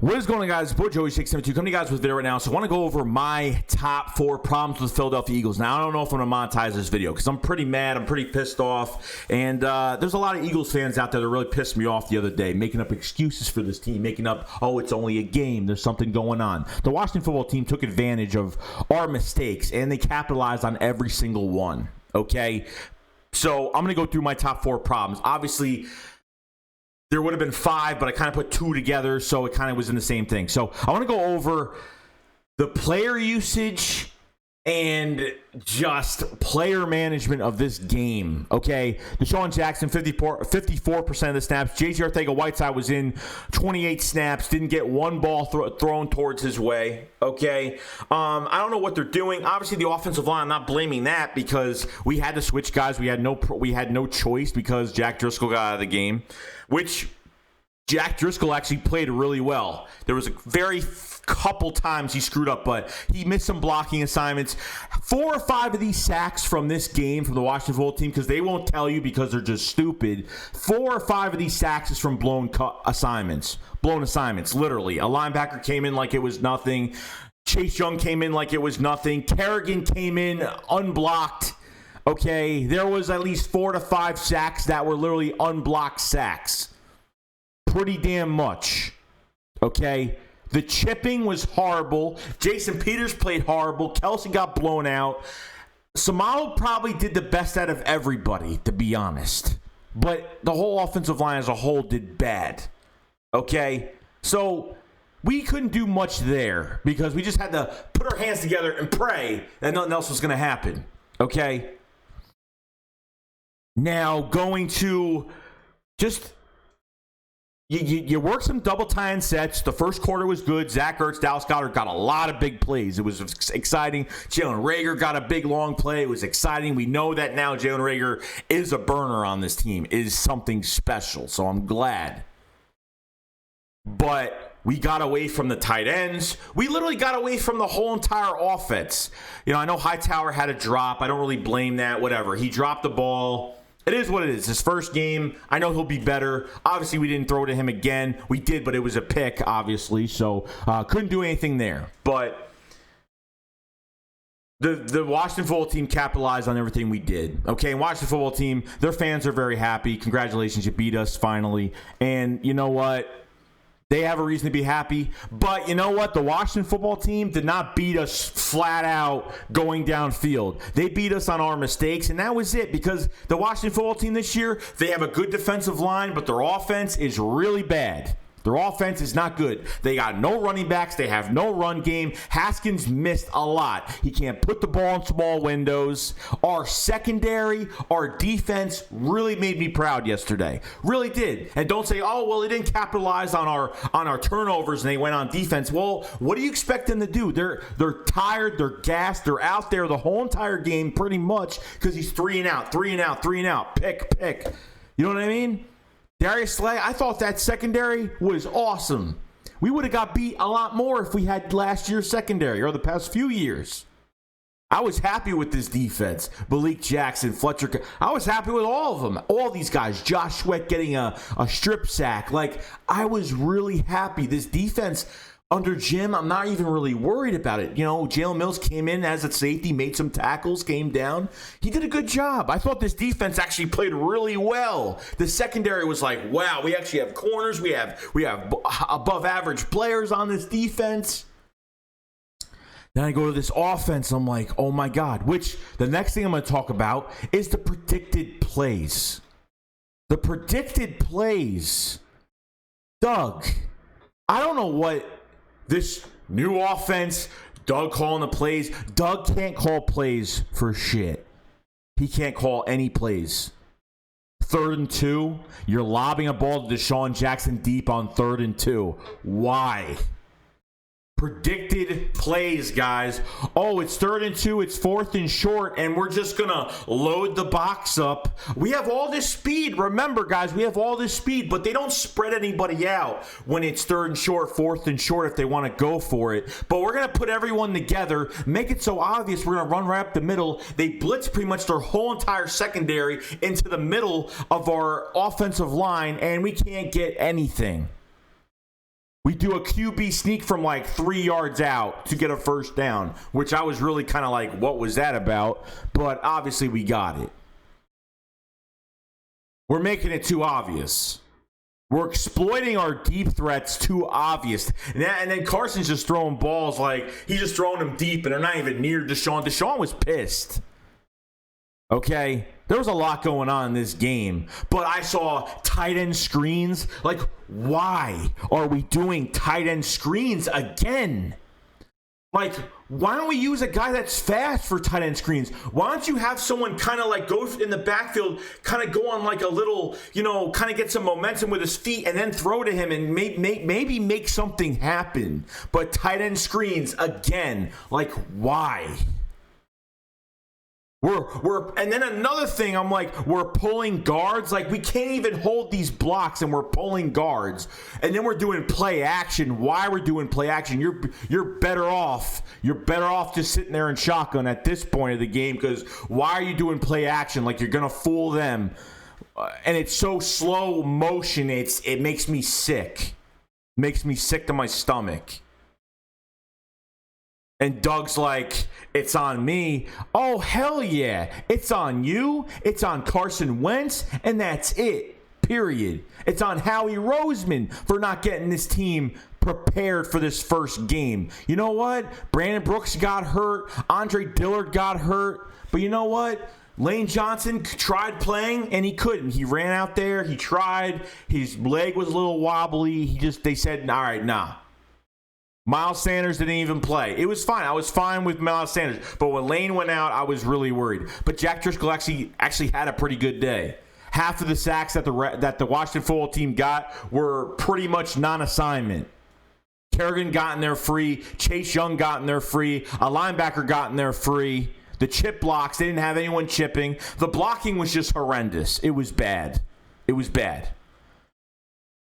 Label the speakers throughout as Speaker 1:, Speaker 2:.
Speaker 1: What is going on, guys? Boy Joey 672 coming to you guys with a video right now. So I want to go over my top 4 problems with the Philadelphia Eagles. Now, I don't know if I'm going to monetize this video because I'm pretty mad. I'm pretty pissed off. And there's a lot of Eagles fans out there that really pissed me off the other day, making up excuses for this team, making up, oh, it's only a game. There's something going on. The Washington football team took advantage of our mistakes, and they capitalized on every single one, okay? So I'm going to go through my top 4 problems. Obviously, there would have been 5, but I kind of put 2 together, so it kind of was in the same thing. So I want to go over the player usage and just player management of this game, okay? Deshaun Jackson, 54% of the snaps. J.J. Arcega-Whiteside was in 28 snaps, didn't get one ball thrown towards his way, okay? I don't know what they're doing. Obviously, the offensive line, I'm not blaming that because we had to switch guys. We had no choice because Jack Driscoll got out of the game, which Jack Driscoll actually played really well. There was a very couple times he screwed up, but he missed some blocking assignments. 4 or 5 of these sacks from this game from the Washington football team, because they won't tell you because they're just stupid. 4 or 5 of these sacks is from blown assignments, literally. A linebacker came in like it was nothing. Chase Young came in like it was nothing. Kerrigan came in unblocked. Okay, there was at least 4 to 5 sacks that were literally unblocked sacks. Pretty damn much. Okay? The chipping was horrible. Jason Peters played horrible. Kelsey got blown out. Samalo probably did the best out of everybody, to be honest. But the whole offensive line as a whole did bad. Okay? So we couldn't do much there because we just had to put our hands together and pray that nothing else was going to happen. Okay? Now, going to just... You work some double tie-in sets. The first quarter was good. Zach Ertz, Dallas Goedert got a lot of big plays. It was exciting. Jalen Reagor got a big, long play. It was exciting. We know that now Jalen Reagor is a burner on this team, is something special, so I'm glad. But we got away from the tight ends. We literally got away from the whole entire offense. You know, I know Hightower had a drop. I don't really blame that. Whatever. He dropped the ball. It is what it is. His first game, I know he'll be better. Obviously, we didn't throw to him again. We did, but it was a pick, obviously, so couldn't do anything there. But the Washington football team capitalized on everything we did. Okay, and Washington football team, their fans are very happy. Congratulations, you beat us finally. And you know what? They have a reason to be happy. But you know what? The Washington football team did not beat us flat out going downfield. They beat us on our mistakes, and that was it. Because the Washington football team this year, they have a good defensive line, but their offense is really bad. Their offense is not good. They got no running backs. They have no run game. Haskins missed a lot. He can't put the ball in small windows. Our secondary, our defense really made me proud yesterday. Really did. And don't say, oh, well, they didn't capitalize on our turnovers and they went on defense. Well, what do you expect them to do? They're tired. They're gassed. They're out there the whole entire game pretty much because he's 3 and out, 3 and out, 3 and out. Pick. You know what I mean? Darius Slay, I thought that secondary was awesome. We would have got beat a lot more if we had last year's secondary or the past few years. I was happy with this defense. Malik Jackson, Fletcher. I was happy with all of them. All these guys. Josh Sweat getting a strip sack. Like, I was really happy. This defense under Jim, I'm not even really worried about it. You know, Jalen Mills came in as a safety, made some tackles, came down. He did a good job. I thought this defense actually played really well. The secondary was like, wow, we actually have corners. We have above average players on this defense. Then I go to this offense. I'm like, oh my God. Which the next thing I'm going to talk about is the predicted plays. The predicted plays. Doug, I don't know what this new offense, Doug calling the plays. Doug can't call plays for shit. He can't call any plays. 3rd and 2, you're lobbing a ball to Deshaun Jackson deep on 3rd and 2. Why? Predicted plays, guys. Oh, it's 3rd and 2, it's 4th and short, and we're just going to load the box up. We have all this speed. Remember, guys, we have all this speed, but they don't spread anybody out when it's 3rd and short, 4th and short if they want to go for it. But we're going to put everyone together, make it so obvious we're going to run right up the middle. They blitz pretty much their whole entire secondary into the middle of our offensive line, and we can't get anything. We do a QB sneak from like 3 yards out to get a first down, which I was really kind of like, what was that about? But obviously we got it. We're making it too obvious. We're exploiting our deep threats too obvious. And then Carson's just throwing balls like he's just throwing them deep and they're not even near Deshaun. Deshaun was pissed. Okay? There was a lot going on in this game. But I saw tight end screens. Like, why are we doing tight end screens again? Like, why don't we use a guy that's fast for tight end screens? Why don't you have someone kind of like go in the backfield, kind of go on like a little, kind of get some momentum with his feet and then throw to him and maybe make something happen. But tight end screens, again, like, why? And then another thing, I'm like, we're pulling guards. Like, we can't even hold these blocks, and we're pulling guards. And then we're doing play action. Why we're doing play action? You're better off. You're better off just sitting there in shotgun at this point of the game, because why are you doing play action? Like, you're gonna fool them, and it's so slow motion. It makes me sick. It makes me sick to my stomach. And Doug's like, it's on me. Oh, hell yeah. It's on you. It's on Carson Wentz. And that's it. Period. It's on Howie Roseman for not getting this team prepared for this first game. You know what? Brandon Brooks got hurt. Andre Dillard got hurt. But you know what? Lane Johnson tried playing, and he couldn't. He ran out there. He tried. His leg was a little wobbly. They said, all right, nah. Miles Sanders didn't even play. It was fine. I was fine with Miles Sanders. But when Lane went out, I was really worried. But Jack Driscoll actually had a pretty good day. Half of the sacks that the Washington football team got were pretty much non-assignment. Kerrigan got in there free. Chase Young got in there free. A linebacker got in there free. The chip blocks, they didn't have anyone chipping. The blocking was just horrendous. It was bad. It was bad.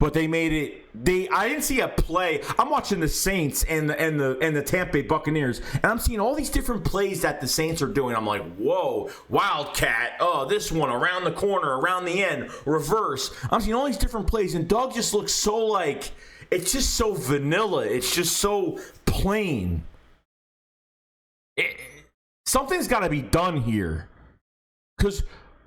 Speaker 1: But they made it. I didn't see a play. I'm watching the Saints and the Tampa Bay Buccaneers, and I'm seeing all these different plays that the Saints are doing. I'm like, whoa, Wildcat. Oh, this one around the corner, around the end, reverse. I'm seeing all these different plays, and Doug just looks so like it's just so vanilla. It's just so plain. Something's got to be done here, because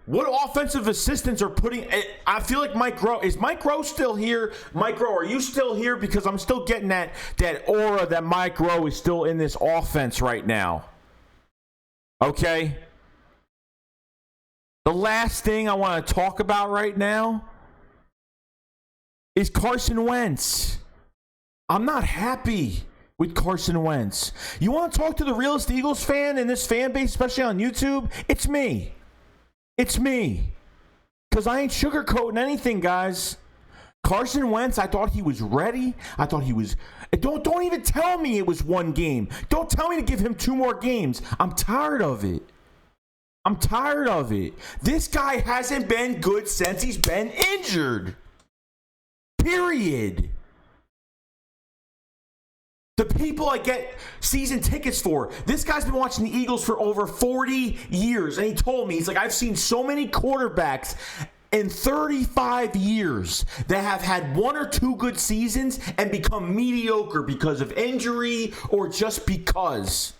Speaker 1: what offensive assistants are putting? I feel like Mike Groh. Is Mike Groh still here? Mike Groh, are you still here? Because I'm still getting that aura that Mike Groh is still in this offense right now. Okay? The last thing I want to talk about right now is Carson Wentz. I'm not happy with Carson Wentz. You want to talk to the realest Eagles fan in this fan base, especially on YouTube? It's me. It's me. Because I ain't sugarcoating anything, guys. Carson Wentz, I thought he was ready. I thought he was... Don't even tell me it was one game. Don't tell me to give him 2 more games. I'm tired of it. I'm tired of it. This guy hasn't been good since he's been injured. Period. The people I get season tickets for, this guy's been watching the Eagles for over 40 years. And he told me, he's like, I've seen so many quarterbacks in 35 years that have had 1 or 2 good seasons and become mediocre because of injury or just because.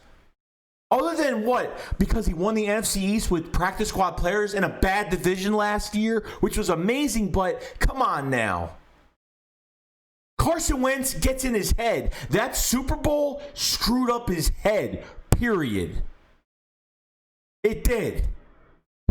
Speaker 1: Other than what? Because he won the NFC East with practice squad players in a bad division last year, which was amazing, but come on now. Carson Wentz gets in his head. That Super Bowl screwed up his head, period. It did.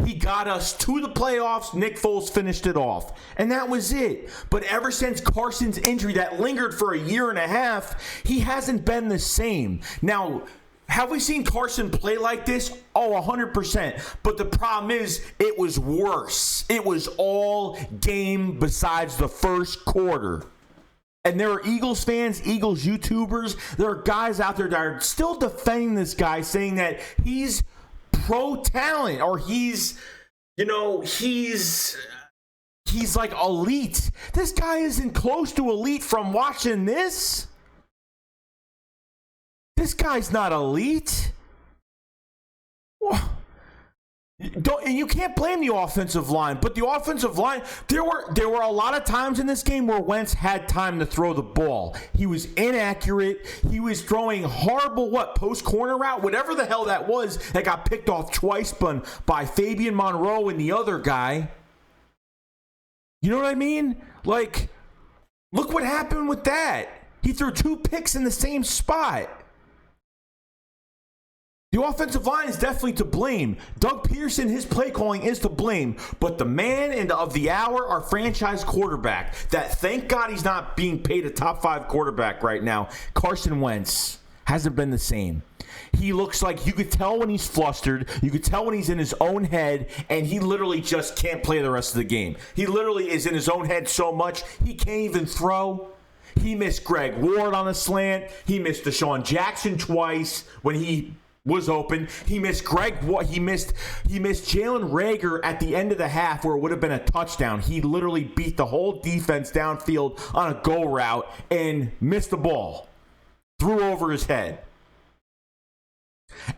Speaker 1: He got us to the playoffs. Nick Foles finished it off. And that was it. But ever since Carson's injury that lingered for a year and a half, he hasn't been the same. Now, have we seen Carson play like this? Oh, 100%. But the problem is, it was worse. It was all game besides the first quarter. And there are Eagles fans, Eagles YouTubers, there are guys out there that are still defending this guy, saying that he's pro talent or he's like elite. This guy isn't close to elite from watching this. This guy's not elite. And you can't blame the offensive line, but the offensive line, there were a lot of times in this game where Wentz had time to throw the ball. He was inaccurate. He was throwing horrible post corner route, whatever the hell that was, that got picked off twice by Fabian Monroe and the other guy. You know what I mean? Like, look what happened with that. He threw 2 picks in the same spot. The offensive line is definitely to blame. Doug Peterson, his play calling is to blame. But the man of the hour, our franchise quarterback, that thank God he's not being paid a top 5 quarterback right now, Carson Wentz, hasn't been the same. He looks like, you could tell when he's flustered, you could tell when he's in his own head, and he literally just can't play the rest of the game. He literally is in his own head so much, he can't even throw. He missed Greg Ward on a slant. He missed Deshaun Jackson twice when he was open. He missed he missed Jalen Reagor at the end of the half where it would have been a touchdown. He literally beat the whole defense downfield on a go route and missed the ball. Threw over his head.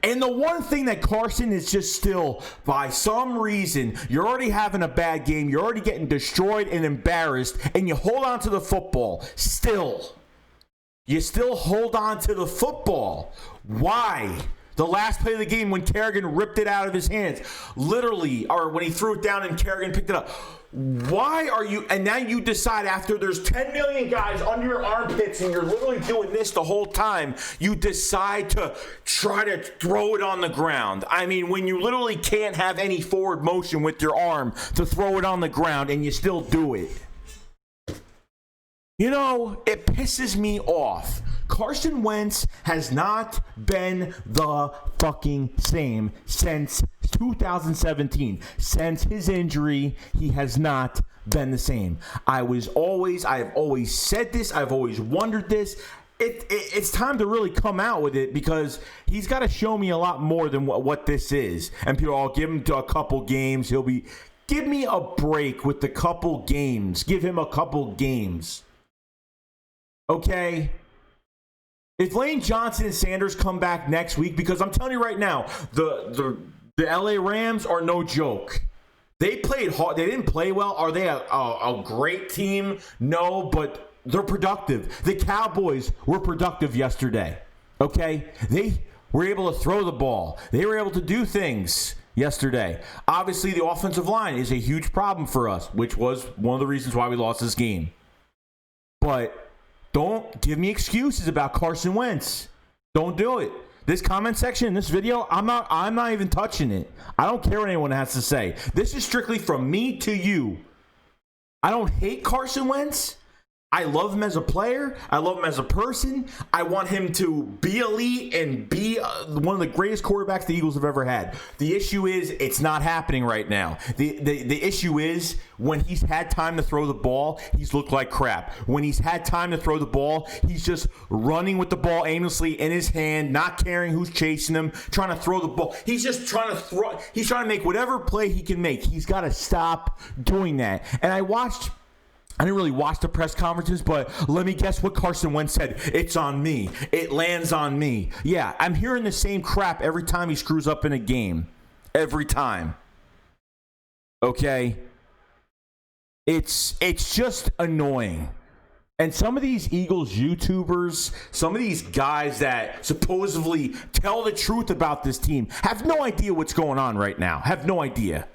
Speaker 1: And the one thing that Carson is just still, by some reason, you're already having a bad game, you're already getting destroyed and embarrassed, and you hold on to the football. You still hold on to the football. Why? The last play of the game when Kerrigan ripped it out of his hands. Literally, or when he threw it down and Kerrigan picked it up. Why are you, and now you decide after there's 10 million guys under your armpits and you're literally doing this the whole time, you decide to try to throw it on the ground. I mean, when you literally can't have any forward motion with your arm to throw it on the ground and you still do it. You know, it pisses me off. Carson Wentz has not been the fucking same since 2017. Since his injury, he has not been the same. I have always said this. I've always wondered this. It's time to really come out with it because he's got to show me a lot more than what this is. And people, I'll give him a couple games. Give me a break with the couple games. Give him a couple games. Okay? If Lane Johnson and Sanders come back next week, because I'm telling you right now, the LA Rams are no joke. They played hard. They didn't play well. Are they a great team? No, but they're productive. The Cowboys were productive yesterday. Okay? They were able to throw the ball. They were able to do things yesterday. Obviously, the offensive line is a huge problem for us, which was one of the reasons why we lost this game. But don't give me excuses about Carson Wentz. Don't do it. This comment section in this video, I'm not even touching it. I don't care what anyone has to say. This is strictly from me to you. I don't hate Carson Wentz. I love him as a player. I love him as a person. I want him to be elite and be one of the greatest quarterbacks the Eagles have ever had. The issue is it's not happening right now. The issue is when he's had time to throw the ball, he's looked like crap. When he's had time to throw the ball, he's just running with the ball aimlessly in his hand, not caring who's chasing him, trying to throw the ball. He's just trying to throw. He's trying to make whatever play he can make. He's got to stop doing that. And I didn't really watch the press conferences, but let me guess what Carson Wentz said. It's on me. It lands on me. Yeah, I'm hearing the same crap every time he screws up in a game. Every time. Okay? It's just annoying. And some of these Eagles YouTubers, some of these guys that supposedly tell the truth about this team have no idea what's going on right now. Have no idea.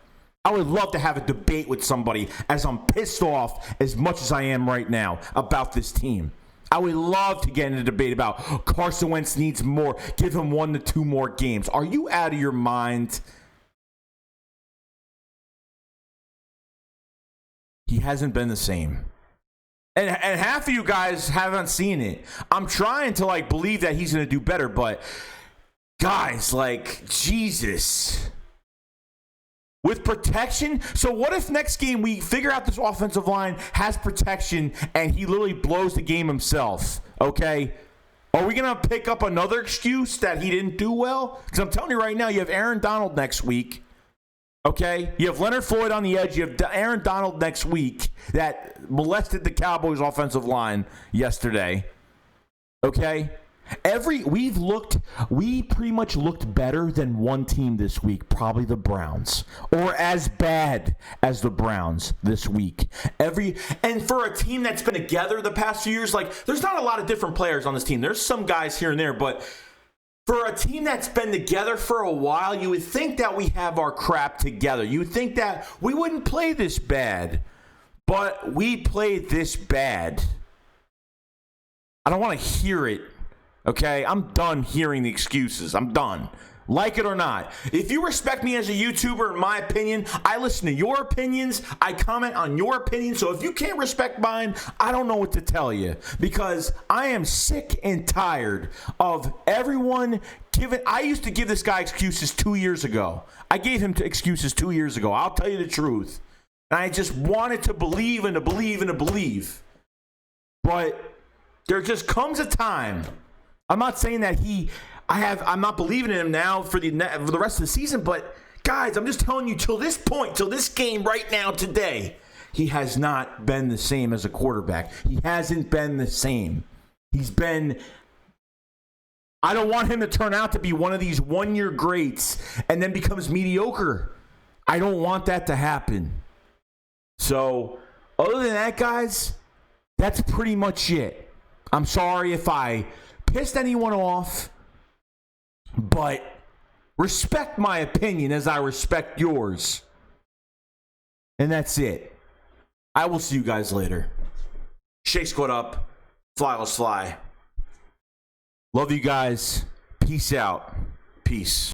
Speaker 1: I would love to have a debate with somebody as I'm pissed off as much as I am right now about this team. I would love to get in a debate about Carson Wentz needs more. Give him 1 to 2 more games. Are you out of your mind? He hasn't been the same. And half of you guys haven't seen it. I'm trying to believe that he's going to do better, but guys, Jesus. With protection? So what if next game we figure out this offensive line has protection and he literally blows the game himself? Okay? Are we going to pick up another excuse that he didn't do well? Because I'm telling you right now, you have Aaron Donald next week. Okay? You have Leonard Floyd on the edge. You have Aaron Donald next week that molested the Cowboys offensive line yesterday. Okay? We pretty much looked better than one team this week, probably the Browns, or as bad as the Browns this week. And for a team that's been together the past few years, like, there's not a lot of different players on this team. There's some guys here and there, but for a team that's been together for a while, you would think that we have our crap together. You would think that we wouldn't play this bad, but we played this bad. I don't want to hear it, okay? I'm done hearing the excuses. I'm done. Like it or not. If you respect me as a YouTuber, in my opinion, I listen to your opinions. I comment on your opinions. So if you can't respect mine, I don't know what to tell you. Because I am sick and tired of everyone giving... I used to give this guy excuses 2 years ago. I gave him excuses 2 years ago. I'll tell you the truth. And I just wanted to believe and to believe and to believe. But there just comes a time... I'm not saying that I'm not believing in him now for the rest of the season, but guys, I'm just telling you, till this point, till this game right now, today, he has not been the same as a quarterback. He hasn't been the same. I don't want him to turn out to be one of these one-year greats and then becomes mediocre. I don't want that to happen. So, other than that, guys, that's pretty much it. I'm sorry if I pissed anyone off, but respect my opinion as I respect yours. And that's it. I will see you guys later. Shake Squad up. Fly, let's fly. Love you guys. Peace out. Peace.